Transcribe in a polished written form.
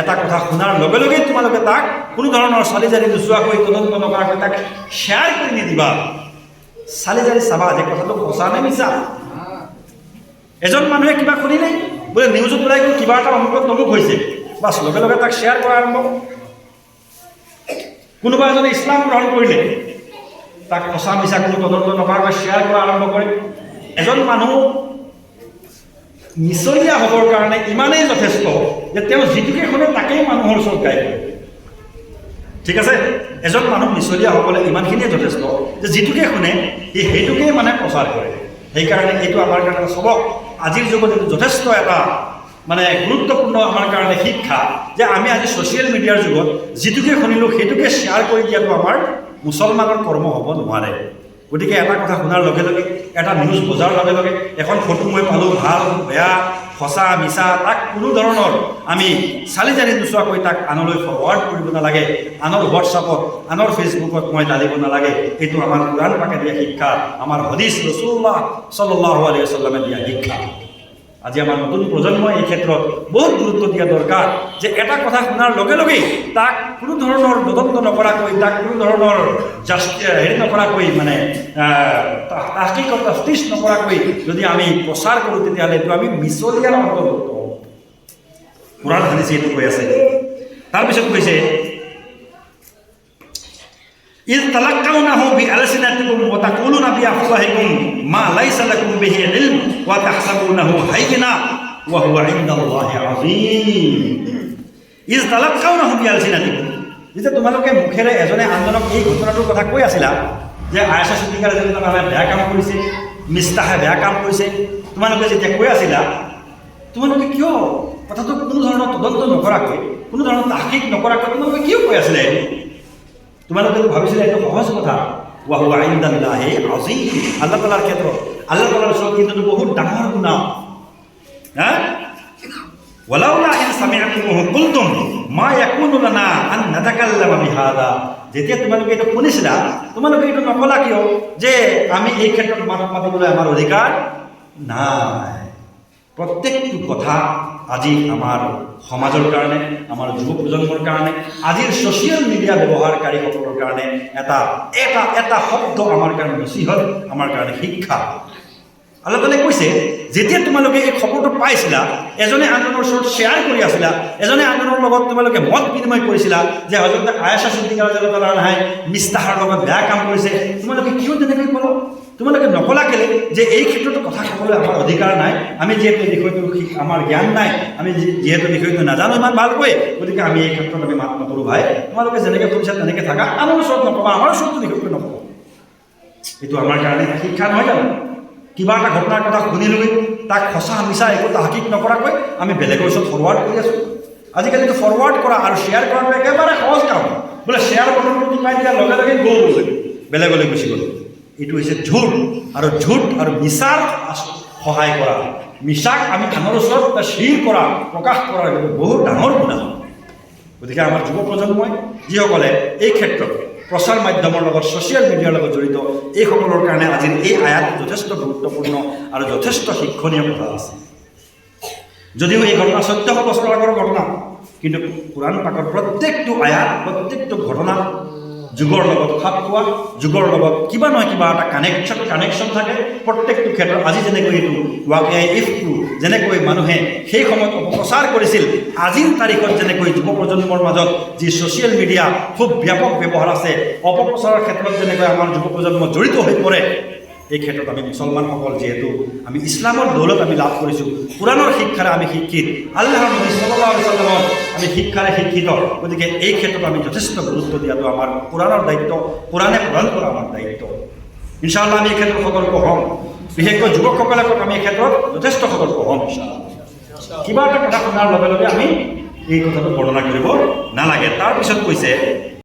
এটা কথা শুনাৰ লগে লগে তোমালোকে তাক কোনো ধৰণৰ চালি জাৰি নোচোৱাকৈ তদন্ত নকৰাকৈ তাক শ্বেয়াৰ কৰি নিদিবা। চালি জাৰি চাবা যে কথাটো সঁচা নে মিছা। এজন মানুহে কিবা শুনিলে বোলে নিউজত ওলাই গ'ল কিবা এটা অমুকত তমুক হৈছে, বাছ লগে লগে তাক শ্বেয়াৰ কৰা আৰম্ভ। কোনোবা এজনে ইছলাম গ্ৰহণ কৰিলে তাক সঁচা মিছা কোনো তদন্ত নকৰাকৈ শ্বেয়াৰ কৰা আৰম্ভ কৰে। এজন মানুহ মিছলীয়া হ'বৰ কাৰণে ইমানেই যথেষ্ট যে তেওঁ যিটোকে শুনে তাকেই মানুহৰ ওচৰত গাই কৰে। ঠিক আছে, এজন মানুহ মিছলীয়া হ'বলৈ ইমানখিনিয়ে যথেষ্ট যে যিটোকে শুনে সি সেইটোকেই মানে প্ৰচাৰ কৰে। সেইকাৰণে এইটো আমাৰ কাৰণে চবক আজিৰ যুগত এইটো যথেষ্ট এটা মানে গুৰুত্বপূৰ্ণ আমাৰ কাৰণে শিক্ষা যে আমি আজি ছ'চিয়েল মিডিয়াৰ যুগত যিটোকে শুনিলোঁ সেইটোকে শ্বেয়াৰ কৰি দিয়াটো আমাৰ মুছলমানৰ কৰ্ম হ'ব নোৱাৰে। গতিকে এটা কথা শুনাৰ লগে লগে, এটা নিউজ বজাৰ লগে লগে, এখন ফটো মই পালোঁ ভাল বেয়া সঁচা মিছা, তাক কোনো ধৰণৰ আমি চালি জাৰি নোচোৱাকৈ তাক আনলৈ ফৰৱাৰ্ড কৰিব নালাগে, আনৰ হোৱাটছআপত আনৰ ফেচবুকত মই ঢালিব নালাগে। এইটো আমাৰ কোৰাণ পাকে দিয়া শিক্ষা, আমাৰ হাদিছ ৰাসূলুল্লাহ সাল্লাল্লাহু আলাইহি ওয়াসাল্লামে দিয়া শিক্ষা। আজি আমাৰ নতুন প্ৰজন্মই এই ক্ষেত্ৰত বহুত গুৰুত্ব দিয়া দৰকাৰ যে এটা কথা শুনাৰ লগে লগেই তাক কোনো ধৰণৰ তদন্ত নকৰাকৈ, তাক কোনো ধৰণৰ হেৰি নকৰাকৈ, মানে তাহকিক নকৰাকৈ যদি আমি প্ৰচাৰ কৰোঁ তেতিয়াহ'লে এইটো আমি মিছলীয়াৰ অন্তৰ্ভুক্ত হওঁ। কোৰাণ হাদিছে এইটো কৈ আছে। তাৰপিছত কৈছে ইয তালাক্কাউনাহু বিআলসিনাতিকুম ওয়া তাকুলুনা বিআফওয়াহিকুম মা লাইসা লাকুম বিহি ইলম ওয়া তাহসাবুনাহু হাইয়িনা ওয়া হুয়া ইনদাল্লাহি আযীম। ইয তালাক্কাউনাহু বিআলসিনাতিকুম, যেতিয়া তোমালোকে মুখেৰে এজনে আনজনক এই ঘটনাটোৰ কথা কৈ আছিলা যে আয়েশা সিদ্দিকাৰ যেনেকৈ বেয়া কাম কৰিছে, মিস্তাহে বেয়া কাম কৰিছে, তোমালোকে যেতিয়া কৈ আছিলা তোমালোকে কিয় কথাটো কোনো ধৰণৰ তদন্ত নকৰাকৈ, কোনো ধৰণৰ তাহকিক নকৰাকৈ তোমালোকে কিয় কৈ আছিলে? তোমালোকে ভাবিছিলে এইটো সহজ কথা। ওয়া হুৱা ইনদাল্লাহি আযীম, আল্লাহ তাআলাৰ ক্ষেত্ৰত, আল্লাহ তাআলাৰ ওচৰত কিন্তু বহুত ডাঙৰ গুনাহ। ওয়ালাউলা ইন সামি'তুমুহু কুলতুম মা ইয়াকুনু লানা আন নাতাকাল্লামা বিহাদা, যেতিয়া তোমালোকে এইটো শুনিছিলা তোমালোকে এইটো নকলা কিয় যে আমি এই ক্ষেত্ৰত মাত মাতিবলৈ আমাৰ অধিকাৰ নাই। প্ৰত্যেকটো কথা আজি আমাৰ সমাজৰ কাৰণে, আমাৰ যুৱ প্ৰজন্মৰ কাৰণে, আজিৰ ছ'চিয়েল মিডিয়া ব্যৱহাৰকাৰীসকলৰ কাৰণে এটা এটা এটা শব্দ আমাৰ কাৰণে নচিহত, আমাৰ কাৰণে শিক্ষা। আল্লাহ তাআলাই কৈছে যেতিয়া তোমালোকে এই খবৰটো পাইছিলা, এজনে আনজনৰ ওচৰত শ্বেয়াৰ কৰি আছিলা, এজনে আনজনৰ লগত তোমালোকে মত বিনিময় কৰিছিলা যে হযৰত আয়েশা সিদ্দিকা ৰাদিয়াল্লাহু আনহা মিস্তাহাৰ লগত বেয়া কাম কৰিছে, তোমালোকে কিয় তেনেকৈ ক'লা? তোমালোকে নকলা কেলে যে এই ক্ষেত্ৰত কথা ক'বলৈ আমাৰ অধিকাৰ নাই, আমি যিহেতু বিষয়টো আমাৰ জ্ঞান নাই, আমি যিহেতু বিষয়টো নাজানো ইমান ভালকৈ, গতিকে আমি এই ক্ষেত্ৰত আমি মাত নকৰোঁ। ভাই তোমালোকে যেনেকৈ কৰিছা তেনেকৈ থাকা, আনৰ ওচৰত নক'বা, আমাৰ ওচৰতো বিষয়টো নক'বা। এইটো আমাৰ কাৰণে শিক্ষা নহয় জানো? কিবা এটা ঘটনাৰ কথা শুনিলৈ তাক সঁচা মিছা একো তাহকিক নকৰাকৈ আমি বেলেগৰ ওচৰত ফৰৱাৰ্ড কৰি আছোঁ। আজিকালিতো ফৰৱাৰ্ড কৰা আৰু শ্বেয়াৰ কৰাটো একেবাৰে সহজ কাম। বোলে শ্বেয়াৰ বটনটো টিপাই দিয়াৰ লগে লগে গ'ল বেলেগলৈ গুচি গ'ল। এইটো হৈছে ঝুট, আৰু ঝুট আৰু মিছাৰ সহায় কৰা, মিছাক আমি আনৰ ওচৰত শ্বেয়াৰ কৰা, প্ৰকাশ কৰাৰ বহুত ডাঙৰ গুনাহ। গতিকে আমাৰ যুৱ প্ৰজন্মই যিসকলে এই ক্ষেত্ৰত প্ৰচাৰ মাধ্যমৰ লগত, ছ'চিয়েল মিডিয়াৰ লগত জড়িত, এইসকলৰ কাৰণে আজিৰ এই আয়াত যথেষ্ট গুৰুত্বপূৰ্ণ আৰু যথেষ্ট শিক্ষণীয় কথা আছে। যদিও এই ঘটনা 1400 বছৰ আগৰ ঘটনা, কিন্তু কোৰাণ পাকৰ প্ৰত্যেকটো আয়াত, প্ৰত্যেকটো ঘটনা যুগৰ লগত খাপ খোৱা, যুগৰ লগত কিবা নহয় কিবা এটা কানেকশ্যন থাকে প্ৰত্যেকটো ক্ষেত্ৰত। আজি যেনেকৈ এইটো ৱাকিয়া ইফকু যেনেকৈ মানুহে সেই সময়ত অপপ্ৰচাৰ কৰিছিল, আজিৰ তাৰিখত যেনেকৈ যুৱ প্ৰজন্মৰ মাজত যি ছ'চিয়েল মিডিয়া খুব ব্যাপক ব্যৱহাৰ আছে, অপপ্ৰচাৰৰ ক্ষেত্ৰত যেনেকৈ আমাৰ যুৱ প্ৰজন্ম জড়িত হৈ পৰে, এই ক্ষেত্ৰত আমি মুছলমানসকল যিহেতু আমি ইছলামৰ দৌলত আমি লাভ কৰিছোঁ, কোৰাণৰ শিক্ষাৰে আমি শিক্ষিত, আল্লাহৰ নবী সাল্লাল্লাহু আলাইহি ওয়াসাল্লামৰ আমি শিক্ষাৰে শিক্ষিত, গতিকে এই ক্ষেত্ৰত আমি যথেষ্ট গুৰুত্ব দিয়াটো আমাৰ কোৰাণৰ দায়িত্ব, কোৰাণে প্ৰদান কৰা আমাৰ দায়িত্ব। ইনশাআল্লাহ আমি এই ক্ষেত্ৰত সতৰ্ক হ'ম, বিশেষকৈ যুৱকসকলে আমি এই ক্ষেত্ৰত যথেষ্ট সতৰ্ক হ'ম। কিবা এটা কথা শুনাৰ লগে লগে আমি এই কথাটো বৰ্ণনা কৰিব নালাগে। তাৰপিছত কৈছে